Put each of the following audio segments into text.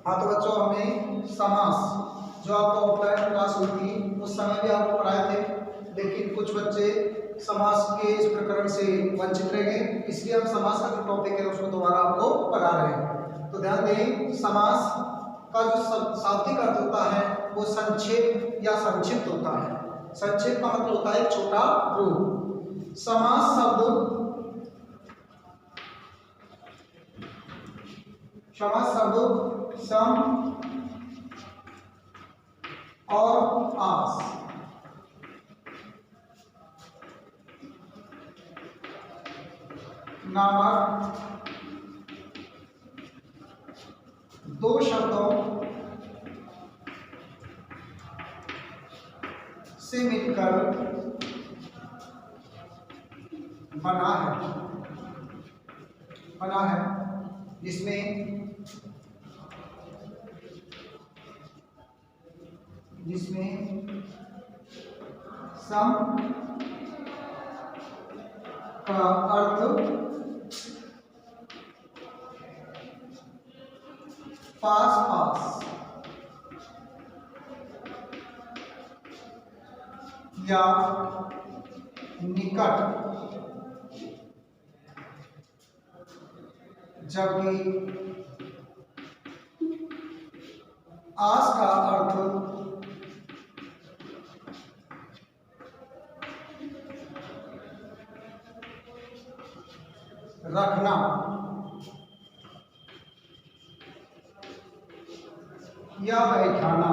हाँ तो बच्चों, हमने समास जो आपको ऑफलाइन क्लास हुई थी उस समय भी आपको पढ़ाए थे, लेकिन कुछ बच्चे समास के इस प्रकरण से वंचित रह गए, इसलिए हम समास का जो टॉपिक है उसको दोबारा आपको पढ़ा रहे हैं। तो ध्यान दें, समास का जो शाब्दिक अर्थ होता है वो संक्षेप या संक्षिप्त होता है। संक्षेप का मतलब होता है एक छोटा रूप। समास शब्द सम और आस नामक दो शब्दों से मिलकर बना है जिसमें सम का अर्थ पास पास या निकट, जबकि आस का अर्थ रखना या बैठाना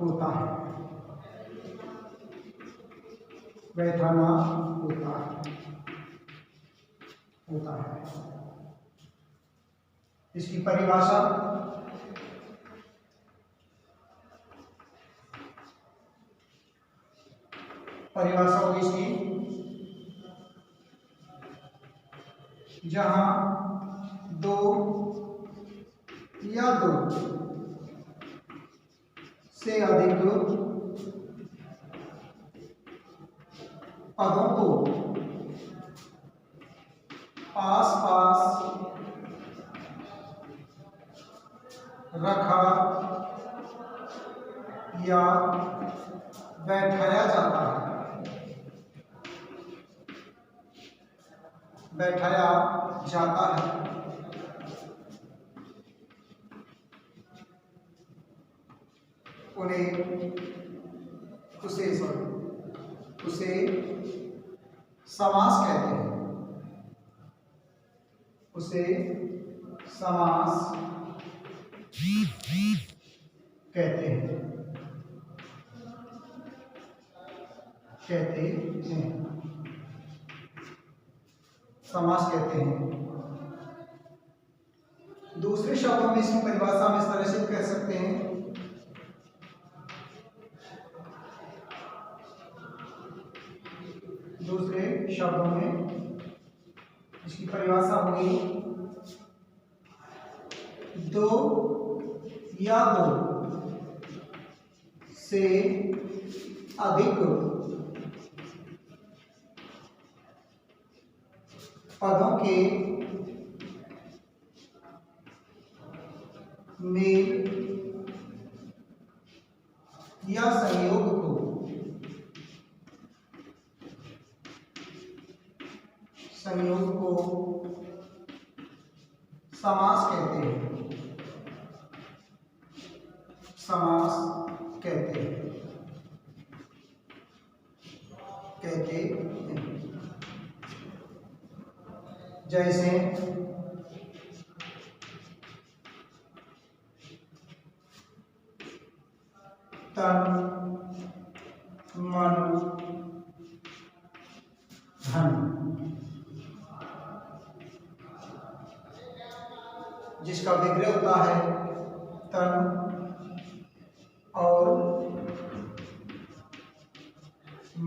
होता है। बैठाना होता है। इसकी परिभाषा होगी इसकी, जहां दो या दो से अधिक पदों को पास पास रखा या बैठाया जाता है। उसे समास कहते हैं। समास कहते हैं। दूसरे शब्दों में इसकी परिभाषा हम इस तरह से कह सकते हैं, दूसरे शब्दों में इसकी परिभाषा होगी दो या दो से अधिक पदों के मेल या संयोग को समास कहते हैं। जैसे तन, मन, धन, जिसका विग्रह होता है तन और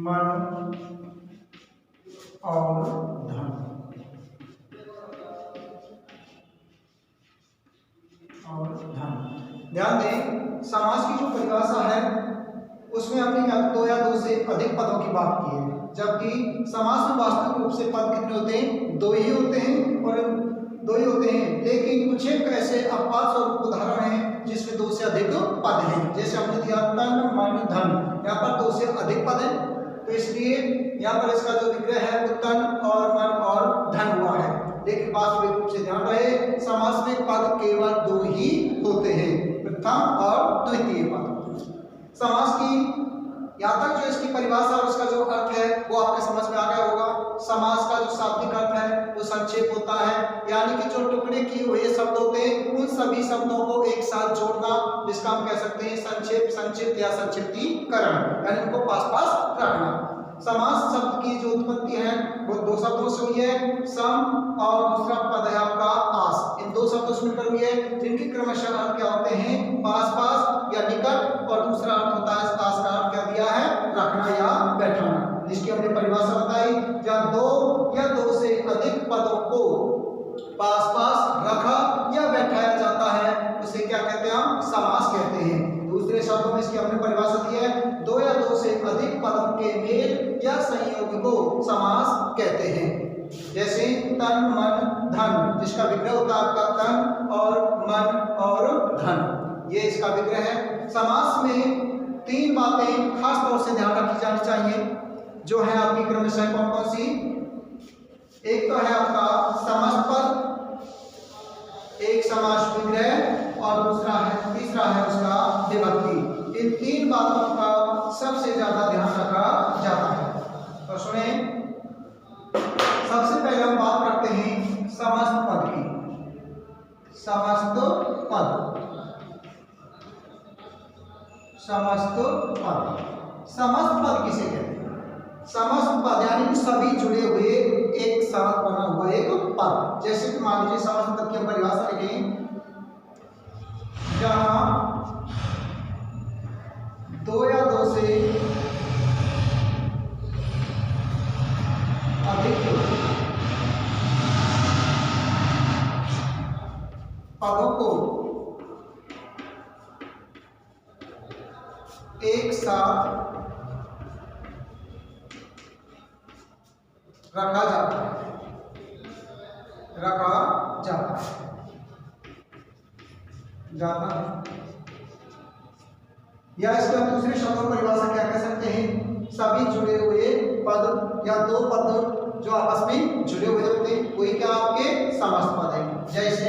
मन और धन। ध्यान दें, समास की जो परिभाषा है उसमें हमने दो या दो से अधिक पदों की बात की है। जबकि समास में वास्तविक रूप से पद कितने होते हैं? 2 ही होते हैं और 2 ही होते हैं, लेकिन कुछ एक ऐसे अपवाद स्वरूप उदाहरण हैं जिसमें 2 से अधिक पद हैं। जैसे हमने दिया तन मन धन, यहाँ पर 2 से अधिक पद है, तो इसलिए यहाँ पर इसका जो विग्रह है वो तन और मन और धन हुआ है। लेकिन वास्तविक रूप से ध्यान रहे समास में पद केवल 2 ही होते हैं, प्रथम और द्वितीय पद। समास की यहाँ तक जो इसकी परिभाषा और उसका जो अर्थ है वो आपके समझ में आ गया होगा। समास का जो शाब्दिक अर्थ है वो संक्षेप होता है, यानी कि जो टुकड़े किए हुए शब्द होते हैं उन सभी शब्दों को एक साथ जोड़ना, जिसका हम कह सकते हैं संक्षेप, संक्षिप्त या संक्षिप्तीकरण, यानी उनको पास पास रखना। समास शब्द की जो उत्पत्ति है वो 2 शब्दों से हुई है, सम और दूसरा पद है आपका आस। इन 2 शब्दों से मिलकर हुई है, जिनकी क्रमशः अर्थ क्या होते हैं? पास पास या निकट, और दूसरा अर्थ होता है आस का अर्थ क्या दिया है? रखना या बैठाना, जिसकी हमने परिभाषा बताई। जब 2 या 2 से अधिक पदों को पास पास रखा या बैठाया जाता है उसे क्या कहते हैं? हम समास कहते हैं। दूसरे शब्दों में इसकी हमने परिभाषा दी है, 2 या 2 से अधिक पदों के मेल या संयोग को समास कहते हैं। जैसे तन मन धन, जिसका विग्रह होता है आपका तन और मन और धन, ये इसका विग्रह है। समास में 3 बातें खास तौर से ध्यान रखी जानी चाहिए, जो है आपकी क्रमशः कौन कौन सी? एक तो है आपका समस्त पद, एक समास विग्रह और तीसरा है उसका विभक्ति। इन 3 बातों का सबसे ज्यादा ध्यान रखा जाता है। तो सुने, सबसे पहले हम बात करते हैं समस्त पद की। समस्त पद, समस्त पद, समस्त पद किसे कहते हैं? समस्त पद यानी कि सभी जुड़े हुए एक साथ बना हुआ एक पद। जैसे कि मान लीजिए समस्त पद की हम परिभाषा लिखें, जहां 2 या 2 से अधिक पदों को एक साथ रखा जाता है, या इसका दूसरे शब्दों में परिभाषा क्या कह सकते हैं? सभी जुड़े हुए पद या 2 पद जो आपस में जुड़े हुए होते हैं वही क्या आपके समस्त पद है। जैसे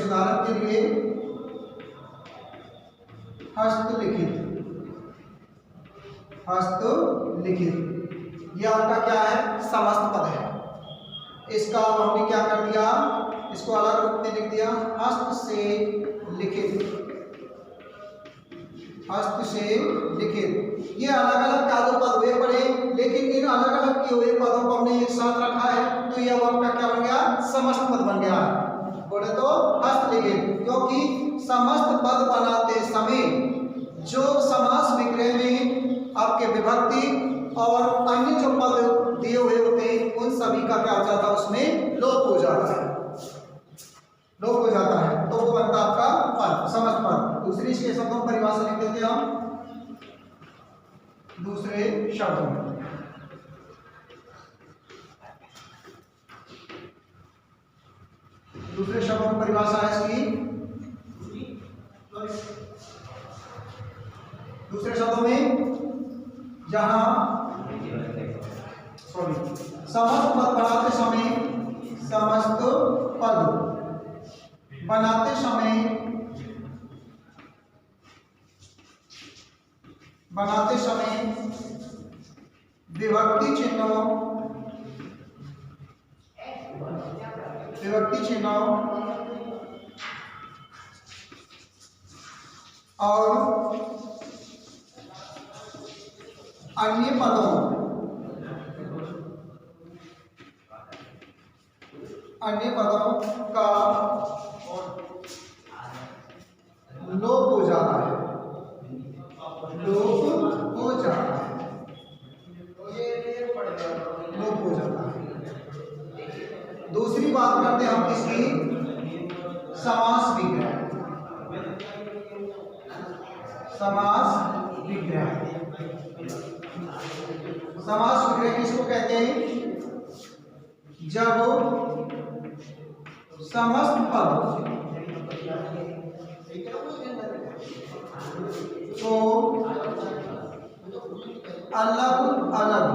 उदाहरण के लिए हस्तलिखित, ये आपका क्या है? समस्त पद है। इसका हमने क्या कर दिया? इसको अलग रूप में लिख दिया, हस्त से लिखित, हस्त से लिखित। ये अलग अलग कादो पद हुए पड़े, लेकिन इन अलग अलग किए हुए पदों को हमने एक साथ रखा है, तो यह आपका क्या बन गया? समस्त पद बन गया। बोले तो हस्तलिखित, क्योंकि समस्त पद बनाते समय जो समास विग्रह में आपके विभक्ति और अन्य जो पद दिए हुए होते हैं उन सभी का क्या हो जाता है? उसमें लोप हो जाता है, लोप हो जाता है, तो वो बनता आपका पद, समस्त पद। दूसरी इसके शब्दों परिभाषा लिख देते हैं हम दूसरे शब्दों में। दूसरे शब्दों में परिभाषा है इसकी, दूसरे शब्दों में जहां समस्त पद बनाते समय, समस्त पद बनाते समय विभक्ति चिन्हों और अन्य पदों का लोप हो जाता है, लोप हो जाता है। दूसरी बात करते हैं हम किसकी? समास विग्रह, समास समास विग्रह किसको कहते हैं? जब समस्त पद तो अलग अलग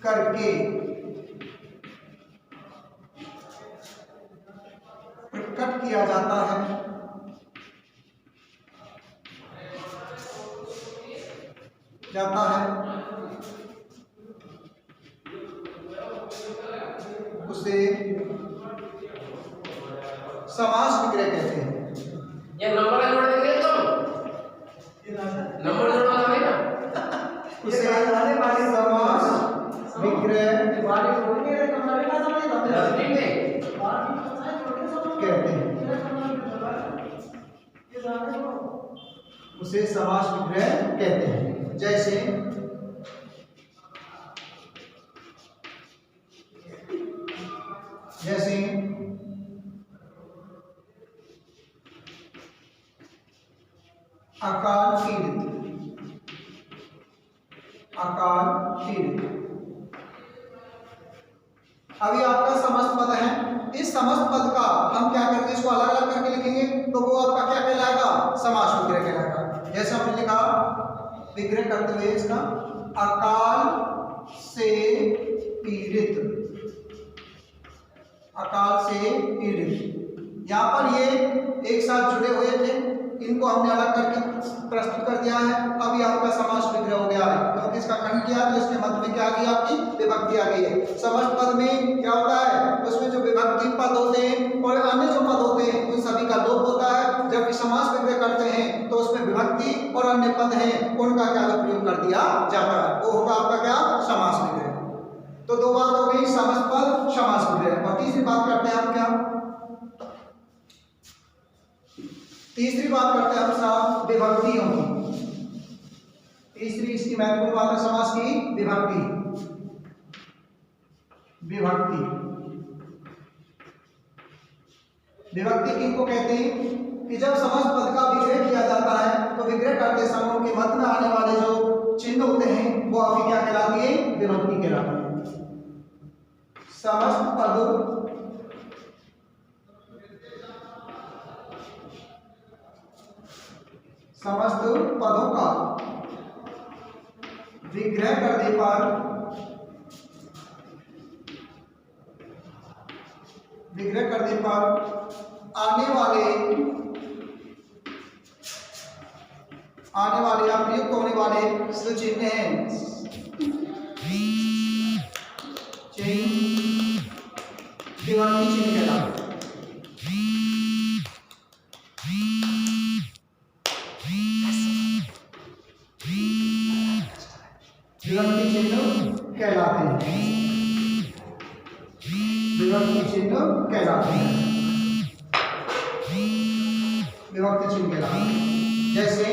करके प्रकट किया जाता है। उसे समास विग्रह कहते हैं। ये नंबर जोड़ देंगे तुम, नंबर जोड़ना है ना, उसे समास विग्रह कहते हैं। उसे समास विग्रह कहते हैं। जैसे अकाल पीड़ित। अभी आपका समस्त पद है, इस समस्त पद का हम क्या करेंगे, इसको अलग अलग करके लिखेंगे तो वो आपका क्या कहलाएगा? समास विग्रह कहलाएगा। जैसे हमने लिखा विग्रह करते हुए इसका अकाल से पीड़ित, यहाँ पर ये एक साथ जुड़े हुए थे, इनको हमने अलग करके प्रस्तुत कर दिया है। अभी आपका समास विग्रह हो गया है, क्योंकि इसका खंड किया तो इसके मध्य में क्या आ गई? आपकी विभक्ति आ गई है। समस्त पद में क्या होता है? उसमें जो विभक्ति पद होते हैं और अन्य जो पद होते हैं उन सभी का लोप होता है। जब समास विग्रह करते हैं तो उसमें विभक्ति और अन्य पद हैं उनका क्या प्रयोग कर दिया जाता है, वो होगा आपका क्या? समास विग्रह। तो दो बात हो गई, समस्त पद, समास विग्रह। और तीसरी बात करते हैं हम क्या? तीसरी बात करते हैं हम साहब विभक्तियों की। तीसरी इसकी महत्वपूर्ण बात है समास की विभक्ति। विभक्ति किनको कहते हैं? कि जब समस्त पद का विग्रह किया जाता है तो विग्रह करते समय उनके मध्य में आने वाले जो चिन्ह होते हैं वो आपकी क्या कहलाती है? विभक्ति कहलाती है। समस्त पदों का विग्रह करने पर आने वाले या प्रयुक्त होने वाले जो चिन्ह हैं, विभक्ति चिन्ह कहलाते हैं। विभक्ति चिन्ह कहलाते हैं। जैसे